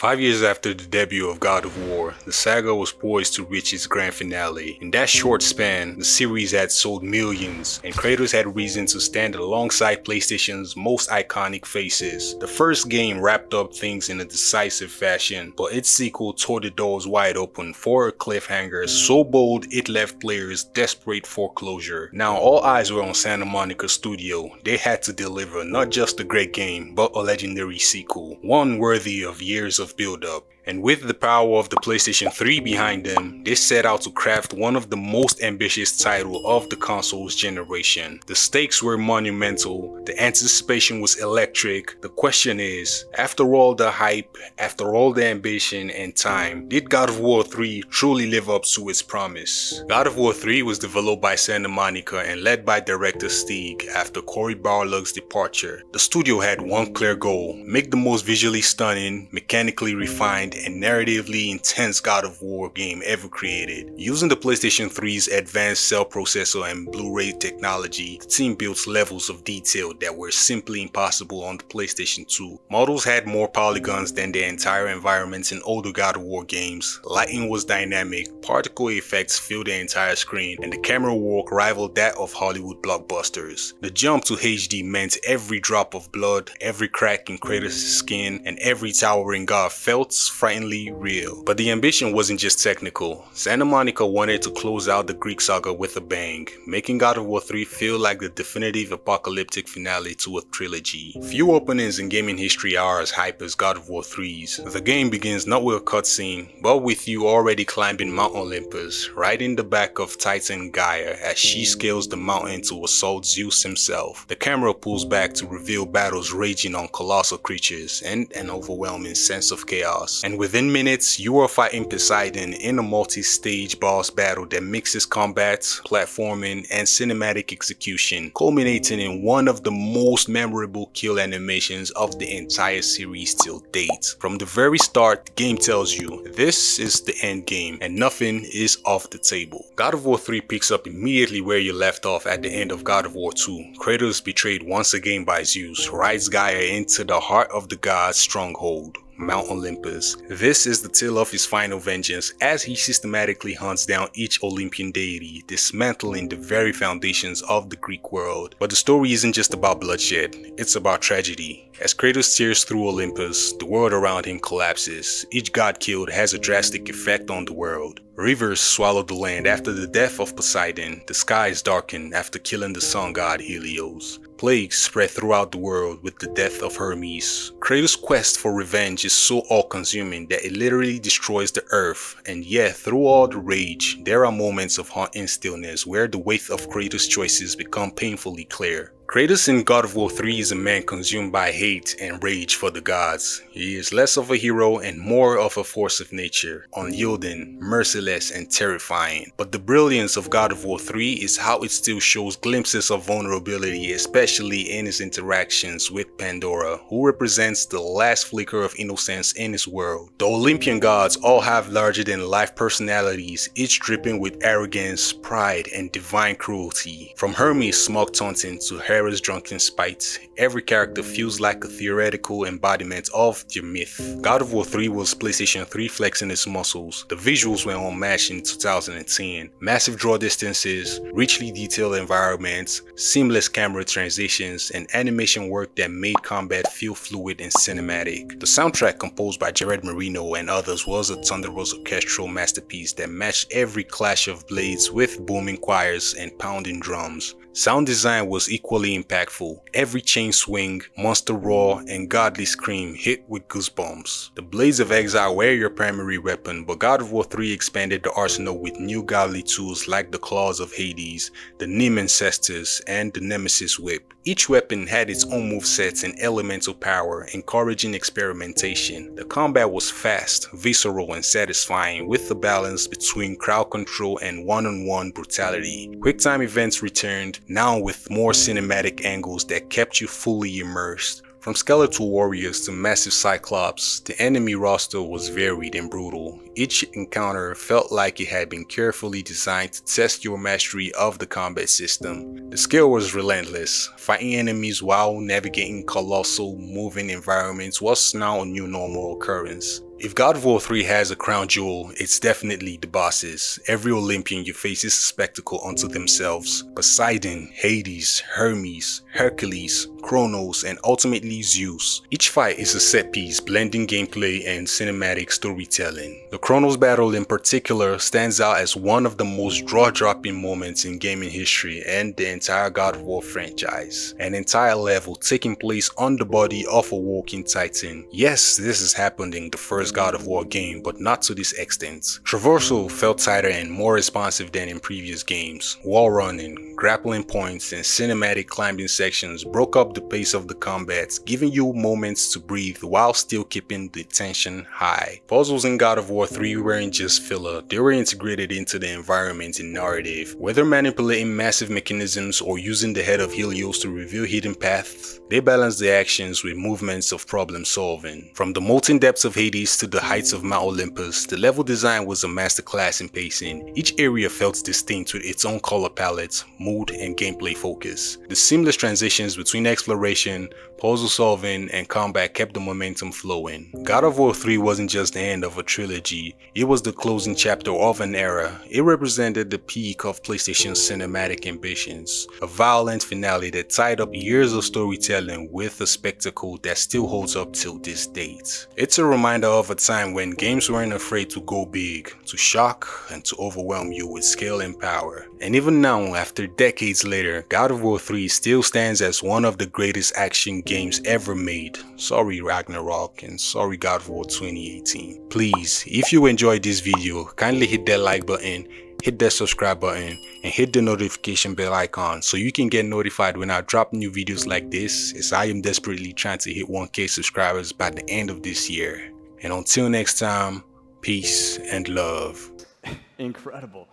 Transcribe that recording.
5 years after the debut of God of War, the saga was poised to reach its grand finale. In that short span, the series had sold millions, and Kratos had reason to stand alongside PlayStation's most iconic faces. The first game wrapped up things in a decisive fashion, but its sequel tore the doors wide open for a cliffhanger so bold it left players desperate for closure. Now all eyes were on Santa Monica Studio. They had to deliver not just a great game, but a legendary sequel, one worthy of years of build-up. And with the power of the PlayStation 3 behind them, they set out to craft one of the most ambitious titles of the console's generation. The stakes were monumental, the anticipation was electric. The question is, after all the hype, after all the ambition and time, did God of War 3 truly live up to its promise? God of War 3 was developed by Santa Monica and led by director Steig after Cory Barlog's departure. The studio had one clear goal: make the most visually stunning, mechanically refined, and narratively intense God of War game ever created. Using the PlayStation 3's advanced cell processor and Blu-ray technology, the team built levels of detail that were simply impossible on the PlayStation 2. Models had more polygons than the entire environments in older God of War games, lighting was dynamic, particle effects filled the entire screen, and the camera work rivaled that of Hollywood blockbusters. The jump to HD meant every drop of blood, every crack in Kratos' skin, and every towering god felt frighteningly real. But the ambition wasn't just technical. Santa Monica wanted to close out the Greek saga with a bang, making God of War 3 feel like the definitive apocalyptic finale to a trilogy. Few openings in gaming history are as hype as God of War 3's. The game begins not with a cutscene, but with you already climbing Mount Olympus, right in the back of Titan Gaia as she scales the mountain to assault Zeus himself. The camera pulls back to reveal battles raging on colossal creatures and an overwhelming sense of chaos. And within minutes, you are fighting Poseidon in a multi-stage boss battle that mixes combat, platforming, and cinematic execution, culminating in one of the most memorable kill animations of the entire series till date. From the very start, the game tells you, this is the end game, and nothing is off the table. God of War 3 picks up immediately where you left off at the end of God of War 2. Kratos, betrayed once again by Zeus, rides Gaia into the heart of the god's stronghold, Mount Olympus. This is the tale of his final vengeance as he systematically hunts down each Olympian deity, dismantling the very foundations of the Greek world. But the story isn't just about bloodshed, it's about tragedy. As Kratos tears through Olympus, the world around him collapses. Each god killed has a drastic effect on the world. Rivers swallow the land after the death of Poseidon. The skies darken after killing the sun god Helios. Plagues spread throughout the world with the death of Hermes. Kratos' quest for revenge is so all-consuming that it literally destroys the earth, and yet through all the rage, there are moments of haunting stillness where the weight of Kratos' choices become painfully clear. Kratos in God of War 3 is a man consumed by hate and rage for the gods. He is less of a hero and more of a force of nature, unyielding, merciless, and terrifying. But the brilliance of God of War 3 is how it still shows glimpses of vulnerability, especially in his interactions with Pandora, who represents the last flicker of innocence in his world. The Olympian gods all have larger-than-life personalities, each dripping with arrogance, pride, and divine cruelty. From Hermes' smug taunting to Hera's drunken spite, every character feels like a theoretical embodiment of the myth. God of War 3 was PlayStation 3 flexing its muscles. The visuals were unmatched in 2010. Massive draw distances, richly detailed environments, seamless camera transitions, and animation work that made combat feel fluid and cinematic. The soundtrack, composed by Jared Marino and others, was a thunderous orchestral masterpiece that matched every clash of blades with booming choirs and pounding drums. Sound design was equally impactful. Every chain swing, monster roar, and godly scream hit with goosebumps. The Blades of Exile were your primary weapon, but God of War 3 expanded the arsenal with new godly tools like the Claws of Hades, the Nim Ancestors, and the Nemesis Whip. Each weapon had its own movesets and elemental power, encouraging experimentation. The combat was fast, visceral, and satisfying, with a balance between crowd control and one-on-one brutality. Quick-time events returned, now with more cinematic angles that kept you fully immersed. From skeletal warriors to massive cyclops, the enemy roster was varied and brutal. Each encounter felt like it had been carefully designed to test your mastery of the combat system. The skill was relentless. Fighting enemies while navigating colossal, moving environments was now a new normal occurrence. If God of War 3 has a crown jewel, it's definitely the bosses. Every Olympian you face is a spectacle unto themselves. Poseidon, Hades, Hermes, Hercules, Kratos, and ultimately Zeus. Each fight is a set piece, blending gameplay and cinematic storytelling. The Kratos battle in particular stands out as one of the most jaw-dropping moments in gaming history and the entire God of War franchise. An entire level taking place on the body of a walking titan. Yes, this has happened in the first God of War game, but not to this extent. Traversal felt tighter and more responsive than in previous games. Wall running, grappling points, and cinematic climbing sections broke up the pace of the combat, giving you moments to breathe while still keeping the tension high. Puzzles in God of War 3 weren't just filler, they were integrated into the environment and narrative. Whether manipulating massive mechanisms or using the head of Helios to reveal hidden paths, they balanced the actions with movements of problem solving. From the molten depths of Hades to the heights of Mount Olympus, the level design was a masterclass in pacing. Each area felt distinct with its own color palette, mood, and gameplay focus. The seamless transitions between exploration, puzzle solving, and combat kept the momentum flowing. God of War 3 wasn't just the end of a trilogy, it was the closing chapter of an era. It represented the peak of PlayStation's cinematic ambitions, a violent finale that tied up years of storytelling with a spectacle that still holds up till this date. It's a reminder of a time when games weren't afraid to go big, to shock, and to overwhelm you with scale and power. And even now, after decades later, God of War 3 still stands as one of the greatest action games ever made. Sorry Ragnarok, and sorry God of War 2018. Please, if you enjoyed this video, kindly hit that like button, hit that subscribe button, and hit the notification bell icon so you can get notified when I drop new videos like this, as I am desperately trying to hit 1K subscribers by the end of this year. And until next time, peace and love. Incredible.